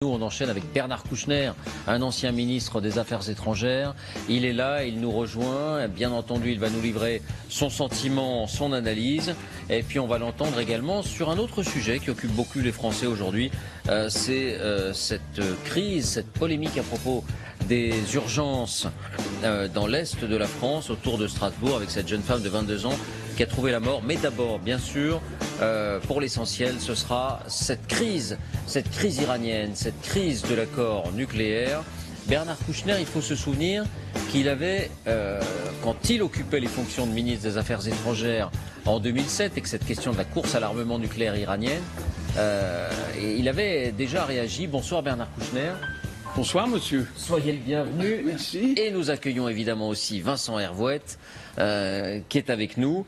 Nous, on enchaîne avec Bernard Kouchner, un ancien ministre des Affaires étrangères. Il est là, il nous rejoint. Bien entendu, il va nous livrer son sentiment, son analyse. Et puis, on va l'entendre également sur un autre sujet qui occupe beaucoup les Français aujourd'hui. C'est cette crise, cette polémique à propos des urgences dans l'Est de la France, autour de Strasbourg, avec cette jeune femme de 22 ans qui a trouvé la mort. Mais d'abord, bien sûr, pour l'essentiel, ce sera cette crise iranienne, cette crise de l'accord nucléaire. Bernard Kouchner, il faut se souvenir qu'il avait, quand il occupait les fonctions de ministre des Affaires étrangères en 2007, et que cette question de la course à l'armement nucléaire iranienne, il avait déjà réagi. Bonsoir Bernard Kouchner. Bonsoir monsieur. Soyez le bienvenu. Merci. Et nous accueillons évidemment aussi Vincent Hervouette qui est avec nous.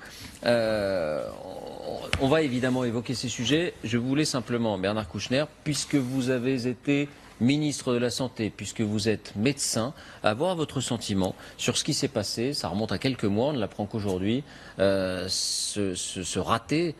On va évidemment évoquer ces sujets. Je voulais simplement, Bernard Kouchner, puisque vous avez été ministre de la Santé, puisque vous êtes médecin, avoir votre sentiment sur ce qui s'est passé. Ça remonte à quelques mois, on ne l'apprend qu'aujourd'hui. Ce raté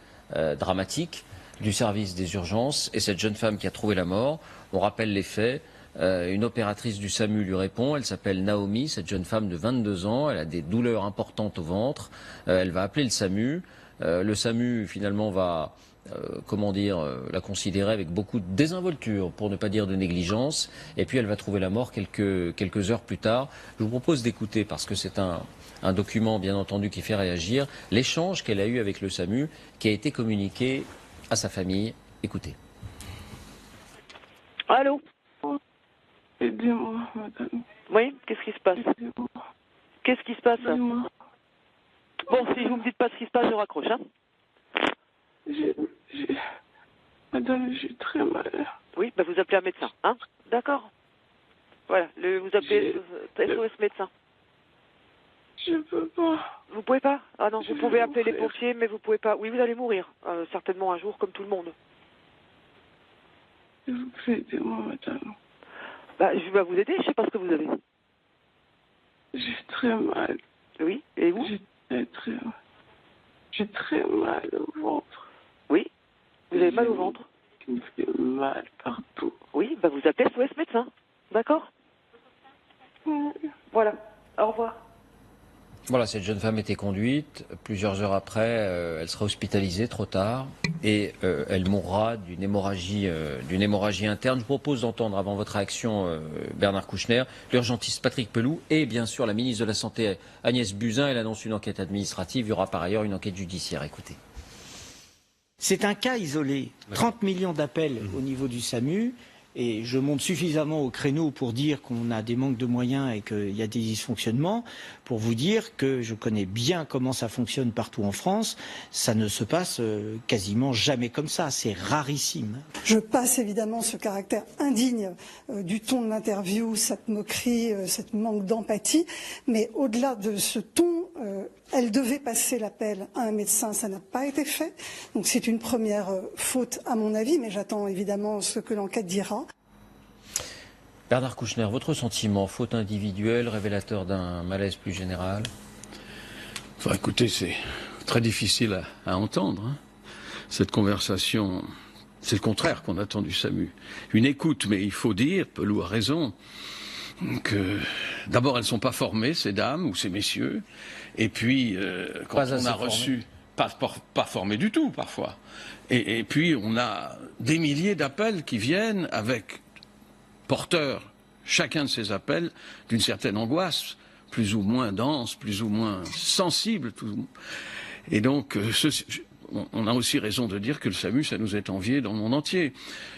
dramatique du service des urgences et cette jeune femme qui a trouvé la mort. On rappelle les faits. Une opératrice du SAMU lui répond, elle s'appelle Naomi, cette jeune femme de 22 ans, elle a des douleurs importantes au ventre, elle va appeler le SAMU. Le SAMU finalement va, la considérer avec beaucoup de désinvolture, pour ne pas dire de négligence, et puis elle va trouver la mort quelques heures plus tard. Je vous propose d'écouter, parce que c'est un document bien entendu qui fait réagir, l'échange qu'elle a eu avec le SAMU, qui a été communiqué à sa famille. Écoutez. Allô? Aidez-moi, madame. Oui, qu'est-ce qui se passe? Aidez-moi. Qu'est-ce qui se passe? Aidez-moi. Bon, si vous me dites pas ce qui se passe, je raccroche, hein? Madame, j'ai très mal. Oui, bah vous appelez un médecin, hein? D'accord. Voilà, vous appelez SOS médecin. Je peux pas. Vous pouvez pas? Ah non, Je vous pouvez vais appeler les mourir. pompiers, mais vous pouvez pas. Oui, vous allez mourir, certainement un jour, comme tout le monde. S'il vous plaît, aidez-moi, madame. Bah, je vais vous aider, je sais pas ce que vous avez. J'ai très mal. Oui, et où? J'ai très mal au ventre. Oui, vous avez mal au ventre. Il me fait mal partout. Oui, bah vous appelez SOS médecin, d'accord? Voilà, au revoir. Voilà, cette jeune femme était conduite. Plusieurs heures après, elle sera hospitalisée trop tard et elle mourra d'une hémorragie interne. Je vous propose d'entendre avant votre réaction, Bernard Kouchner, l'urgentiste Patrick Pelloux et bien sûr la ministre de la Santé Agnès Buzyn. Elle annonce une enquête administrative. Il y aura par ailleurs une enquête judiciaire. Écoutez. C'est un cas isolé. 30 millions d'appels au niveau du SAMU. Et je monte suffisamment au créneau pour dire qu'on a des manques de moyens et qu'il y a des dysfonctionnements, pour vous dire que je connais bien comment ça fonctionne partout en France. Ça ne se passe quasiment jamais comme ça, c'est rarissime. Je passe évidemment ce caractère indigne du ton de l'interview, cette moquerie, cette manque d'empathie, mais au-delà de ce ton, elle devait passer l'appel à un médecin, ça n'a pas été fait. Donc c'est une première faute à mon avis, mais j'attends évidemment ce que l'enquête dira. Bernard Kouchner, votre sentiment, faute individuelle, révélateur d'un malaise plus général? Enfin, écoutez, c'est très difficile à entendre. Hein. Cette conversation, c'est le contraire qu'on attend du SAMU. Une écoute, mais il faut dire, Pelloux a raison, que d'abord elles ne sont pas formées, ces dames ou ces messieurs, et puis quand on a reçu, pas formées du tout parfois, et puis on a des milliers d'appels qui viennent avec porteurs, chacun de ces appels, d'une certaine angoisse, plus ou moins dense, plus ou moins sensible. Et donc, on a aussi raison de dire que le SAMU, ça nous est envié dans le monde entier.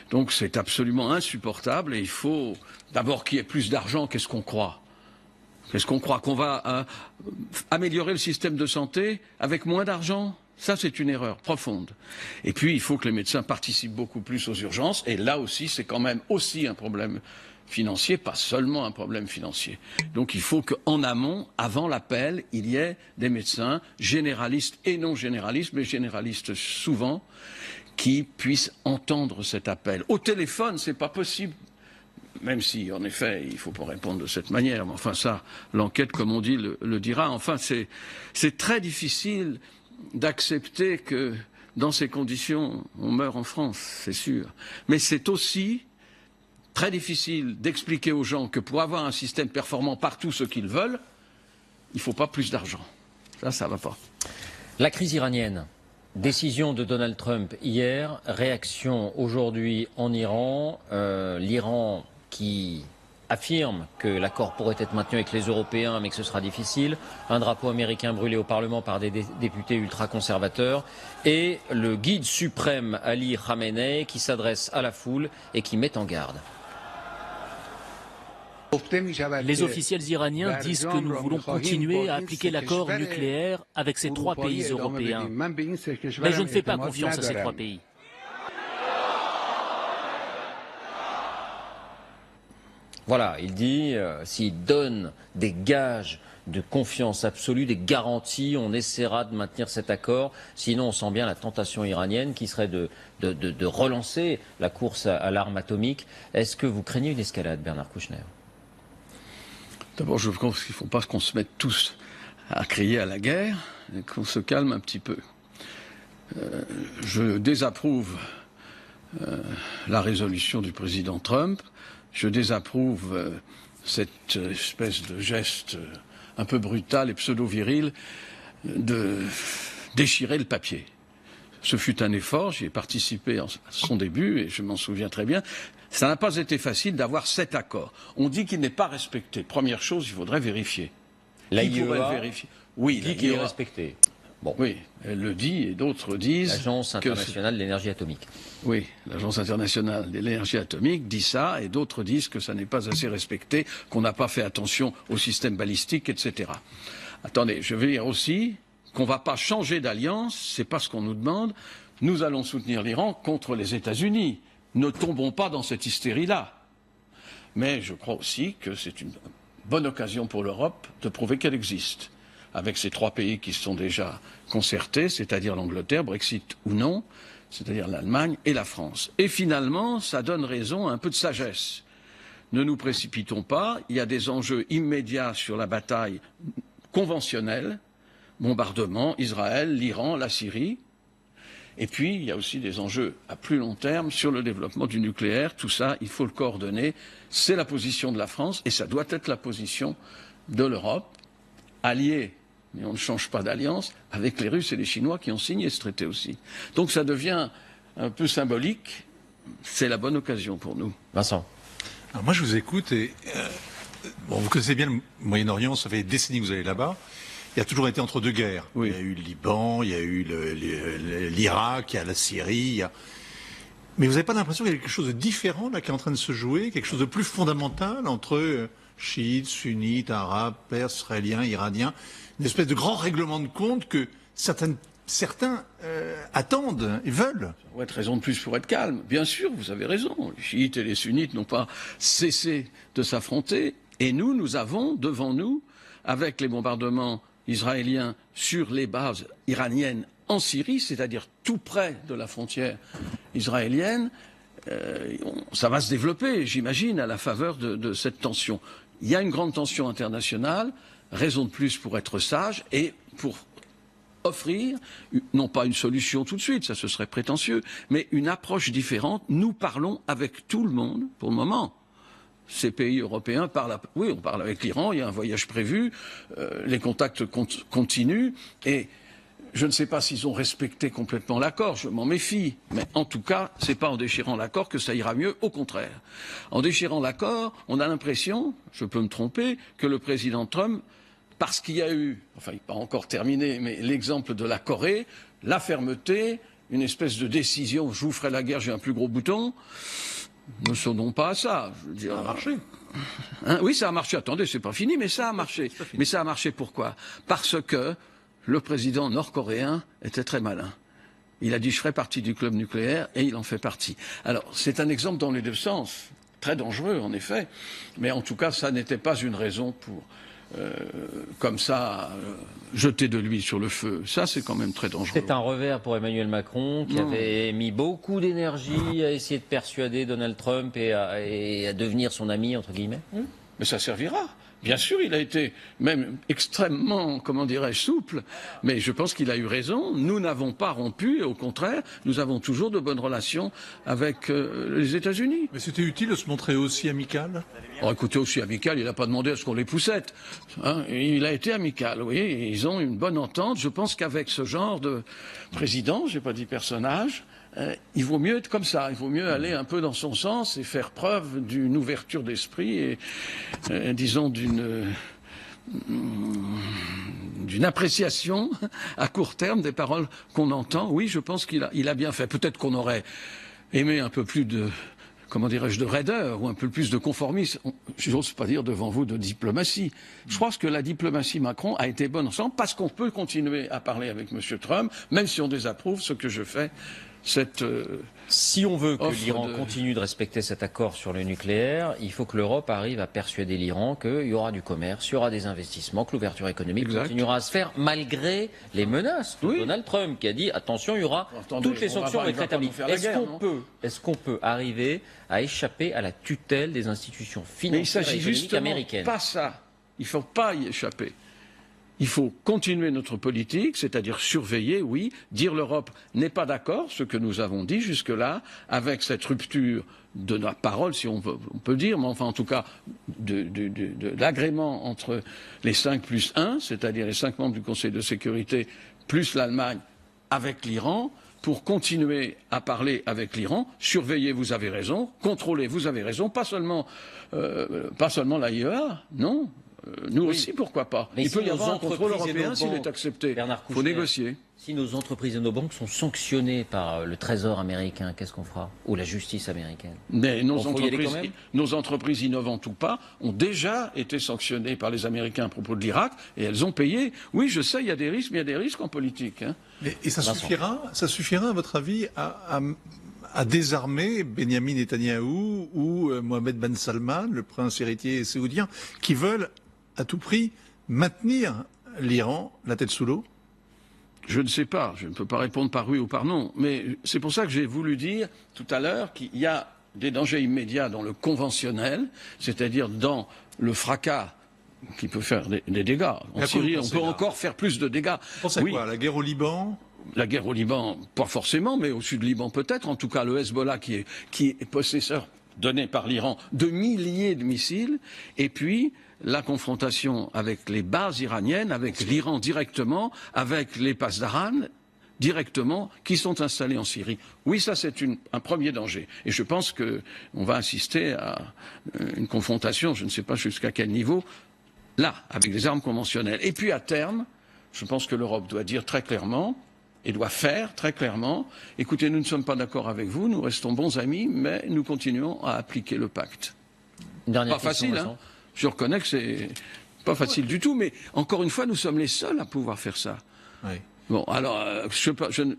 Donc c'est absolument insupportable et il faut d'abord qu'il y ait plus d'argent. Qu'est-ce qu'on croit? Qu'est-ce qu'on croit? Qu'on va améliorer le système de santé avec moins d'argent? Ça, c'est une erreur profonde. Et puis, il faut que les médecins participent beaucoup plus aux urgences. Et là aussi, c'est quand même aussi un problème financier, pas seulement un problème financier. Donc, il faut qu'en amont, avant l'appel, il y ait des médecins généralistes et non généralistes, mais généralistes souvent, qui puissent entendre cet appel. Au téléphone, c'est pas possible. Même si, en effet, il ne faut pas répondre de cette manière. Mais enfin, ça, l'enquête, comme on dit, le dira. Enfin, c'est très difficile d'accepter que, dans ces conditions, on meurt en France, c'est sûr. Mais c'est aussi très difficile d'expliquer aux gens que pour avoir un système performant partout ce qu'ils veulent, il ne faut pas plus d'argent. Ça ne va pas. La crise iranienne. Décision de Donald Trump hier, réaction aujourd'hui en Iran. L'Iran qui affirme que l'accord pourrait être maintenu avec les Européens, mais que ce sera difficile. Un drapeau américain brûlé au Parlement par des députés ultra-conservateurs. Et le guide suprême Ali Khamenei qui s'adresse à la foule et qui met en garde. Les officiels iraniens disent que nous voulons continuer à appliquer l'accord nucléaire avec ces 3 pays européens. Mais je ne fais pas confiance à ces 3 pays. Voilà, il dit, s'il donne des gages de confiance absolue, des garanties, on essaiera de maintenir cet accord. Sinon, on sent bien la tentation iranienne qui serait de relancer la course à l'arme atomique. Est-ce que vous craignez une escalade, Bernard Kouchner? D'abord, je pense qu'il ne faut pas qu'on se mette tous à crier à la guerre et qu'on se calme un petit peu. Je désapprouve la résolution du président Trump. Je désapprouve cette espèce de geste un peu brutal et pseudo-viril de déchirer le papier. Ce fut un effort, j'y ai participé à son début et je m'en souviens très bien. Ça n'a pas été facile d'avoir cet accord. On dit qu'il n'est pas respecté. Première chose, il faudrait vérifier. La Qui pourrait le vérifier? Oui, dit qu'il est respecté. Bon. Oui, elle le dit et d'autres disent. L'Agence internationale de l'énergie atomique. Oui, l'Agence internationale de l'énergie atomique dit ça et d'autres disent que ça n'est pas assez respecté, qu'on n'a pas fait attention au système balistique, etc. Attendez, je vais dire aussi qu'on ne va pas changer d'alliance, c'est pas ce qu'on nous demande. Nous allons soutenir l'Iran contre les États-Unis. Ne tombons pas dans cette hystérie-là. Mais je crois aussi que c'est une bonne occasion pour l'Europe de prouver qu'elle existe. Avec ces 3 pays qui sont déjà concertés, c'est-à-dire l'Angleterre, Brexit ou non, c'est-à-dire l'Allemagne et la France. Et finalement, ça donne raison à un peu de sagesse. Ne nous précipitons pas, il y a des enjeux immédiats sur la bataille conventionnelle, bombardement, Israël, l'Iran, la Syrie. Et puis, il y a aussi des enjeux à plus long terme sur le développement du nucléaire. Tout ça, il faut le coordonner. C'est la position de la France et ça doit être la position de l'Europe, alliée, mais on ne change pas d'alliance, avec les Russes et les Chinois qui ont signé ce traité aussi. Donc ça devient un peu symbolique. C'est la bonne occasion pour nous. Vincent. Alors moi, je vous écoute et bon, vous connaissez bien le Moyen-Orient, ça fait des décennies que vous allez là-bas. Il a toujours été entre 2 guerres. Oui. Il y a eu le Liban, il y a eu l'Irak, il y a la Syrie. Mais vous n'avez pas l'impression qu'il y a quelque chose de différent là qui est en train de se jouer, quelque chose de plus fondamental entre chiites, sunnites, arabes, perses, israéliens, iraniens, une espèce de grand règlement de compte que certains attendent et veulent. Ça doit être raison de plus pour être calme. Bien sûr, vous avez raison. Les chiites et les sunnites n'ont pas cessé de s'affronter. Et nous avons devant nous, avec les bombardements israéliens sur les bases iraniennes en Syrie, c'est-à-dire tout près de la frontière israélienne, ça va se développer, j'imagine, à la faveur de cette tension. Il y a une grande tension internationale, raison de plus pour être sage et pour offrir, non pas une solution tout de suite, ça ce serait prétentieux, mais une approche différente. Nous parlons avec tout le monde pour le moment. Ces pays européens parlent, oui, on parle avec l'Iran, il y a un voyage prévu, les contacts continuent, et je ne sais pas s'ils ont respecté complètement l'accord, je m'en méfie, mais en tout cas, c'est pas en déchirant l'accord que ça ira mieux, au contraire. En déchirant l'accord, on a l'impression, je peux me tromper, que le président Trump, parce qu'il y a eu, enfin il n'est pas encore terminé, mais l'exemple de la Corée, la fermeté, une espèce de décision, je vous ferai la guerre, j'ai un plus gros bouton. Ne sonnons pas à ça. Je veux dire, ça a marché. Hein, oui, ça a marché. Attendez, c'est pas fini, mais ça a marché. Mais ça a marché pourquoi? Parce que le président nord-coréen était très malin. Il a dit je ferai partie du club nucléaire et il en fait partie. Alors, c'est un exemple dans les 2 sens. Très dangereux, en effet. Mais en tout cas, ça n'était pas une raison pour, comme ça, jeter de l'huile sur le feu. Ça, c'est quand même très dangereux. C'est un revers pour Emmanuel Macron, qui avait mis beaucoup d'énergie à essayer de persuader Donald Trump et à devenir son ami, entre guillemets. mais ça servira. Bien sûr, il a été même extrêmement, comment dirais-je, souple, mais je pense qu'il a eu raison. Nous n'avons pas rompu, et au contraire, nous avons toujours de bonnes relations avec les États-Unis. Mais c'était utile de se montrer aussi amical? Oh, écoutez, aussi amical, il n'a pas demandé à ce qu'on les poussette. Hein, il a été amical, oui, et ils ont une bonne entente. Je pense qu'avec ce genre de président, j'ai pas dit personnage, il vaut mieux être comme ça, il vaut mieux aller un peu dans son sens et faire preuve d'une ouverture d'esprit et, disons, d'une appréciation à court terme des paroles qu'on entend. Oui, je pense qu'il a bien fait. Peut-être qu'on aurait aimé un peu plus de, comment dirais-je, de raideur ou un peu plus de conformisme. Je n'ose pas dire devant vous de diplomatie. Je pense que la diplomatie Macron a été bonne ensemble parce qu'on peut continuer à parler avec M. Trump, même si on désapprouve ce que je fais. Si on veut que l'Iran continue de respecter cet accord sur le nucléaire, il faut que l'Europe arrive à persuader l'Iran qu'il y aura du commerce, il y aura des investissements, que l'ouverture économique continuera à se faire malgré les menaces de Donald Trump qui a dit attention, il y aura toutes les sanctions rétablies. Est-ce qu'on peut arriver à échapper à la tutelle des institutions financières et économiques américaines? Pas ça. Il ne faut pas y échapper. Il faut continuer notre politique, c'est-à-dire surveiller, oui, dire l'Europe n'est pas d'accord, ce que nous avons dit jusque-là, avec cette rupture de la parole, si on peut dire, mais enfin en tout cas de l'agrément entre les 5 plus 1, c'est-à-dire les 5 membres du Conseil de sécurité, plus l'Allemagne, avec l'Iran, pour continuer à parler avec l'Iran, surveiller, vous avez raison, contrôler, vous avez raison, pas seulement l'AIEA, non. Nous aussi, pourquoi pas? Mais il peut y avoir un entreprises contrôle européen s'il est accepté. Il faut négocier. Si nos entreprises et nos banques sont sanctionnées par le Trésor américain, qu'est-ce qu'on fera? Ou la justice américaine? Mais nos entreprises innovantes ou pas ont déjà été sanctionnées par les Américains à propos de l'Irak et elles ont payé. Oui, je sais, il y a des risques, mais il y a des risques en politique. Hein. Et ça suffira, à votre avis, à désarmer Benyamin Netanyahou ou Mohamed Ben Salman, le prince héritier saoudien, qui veulent à tout prix maintenir l'Iran la tête sous l'eau? Je ne sais pas, je ne peux pas répondre par oui ou par non, mais c'est pour ça que j'ai voulu dire tout à l'heure qu'il y a des dangers immédiats dans le conventionnel, c'est-à-dire dans le fracas qui peut faire des dégâts. En Syrie, on peut encore faire plus de dégâts. Vous pensez quoi? La guerre au Liban? La guerre au Liban, pas forcément, mais au sud du Liban peut-être. En tout cas, le Hezbollah qui est possesseur, donné par l'Iran, de milliers de missiles. Et puis, la confrontation avec les bases iraniennes, avec l'Iran directement, avec les Pasdaran directement, qui sont installés en Syrie. Oui, ça c'est un premier danger. Et je pense qu'on va assister à une confrontation, je ne sais pas jusqu'à quel niveau, là, avec des armes conventionnelles. Et puis à terme, je pense que l'Europe doit dire très clairement, et doit faire très clairement, écoutez, nous ne sommes pas d'accord avec vous, nous restons bons amis, mais nous continuons à appliquer le pacte. Pas facile, hein. Je reconnais que c'est pas facile du tout, mais encore une fois, nous sommes les seuls à pouvoir faire ça. Oui. Bon, alors,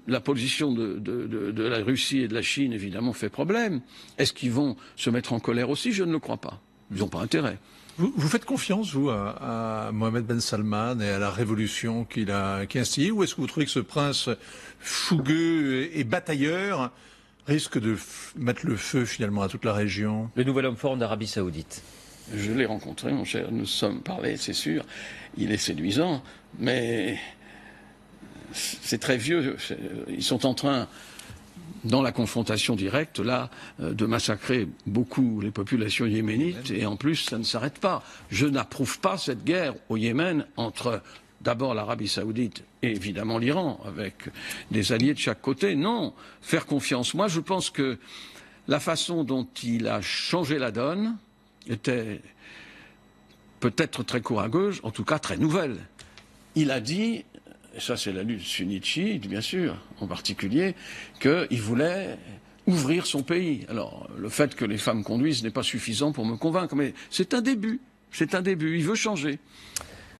la position de la Russie et de la Chine, évidemment, fait problème. Est-ce qu'ils vont se mettre en colère aussi? Je ne le crois pas. Ils n'ont pas intérêt. Vous faites confiance, vous, à Mohamed Ben Salman et à la révolution qu'il a instillée, ou est-ce que vous trouvez que ce prince fougueux et batailleur risque de mettre le feu, finalement, à toute la région? Le nouvel homme fort d'Arabie Saoudite. Je l'ai rencontré, mon cher, nous sommes parlé, c'est sûr. Il est séduisant, mais c'est très vieux. Ils sont en train, dans la confrontation directe, là, de massacrer beaucoup les populations yéménites, et en plus, ça ne s'arrête pas. Je n'approuve pas cette guerre au Yémen entre d'abord l'Arabie Saoudite et évidemment l'Iran, avec des alliés de chaque côté. Non, faire confiance. Moi, je pense que la façon dont il a changé la donne était peut-être très courageuse, en tout cas très nouvelle. Il a dit, et ça c'est la lutte sunnite-chiite, bien sûr, en particulier, qu'il voulait ouvrir son pays. Alors, le fait que les femmes conduisent n'est pas suffisant pour me convaincre, mais c'est un début, il veut changer.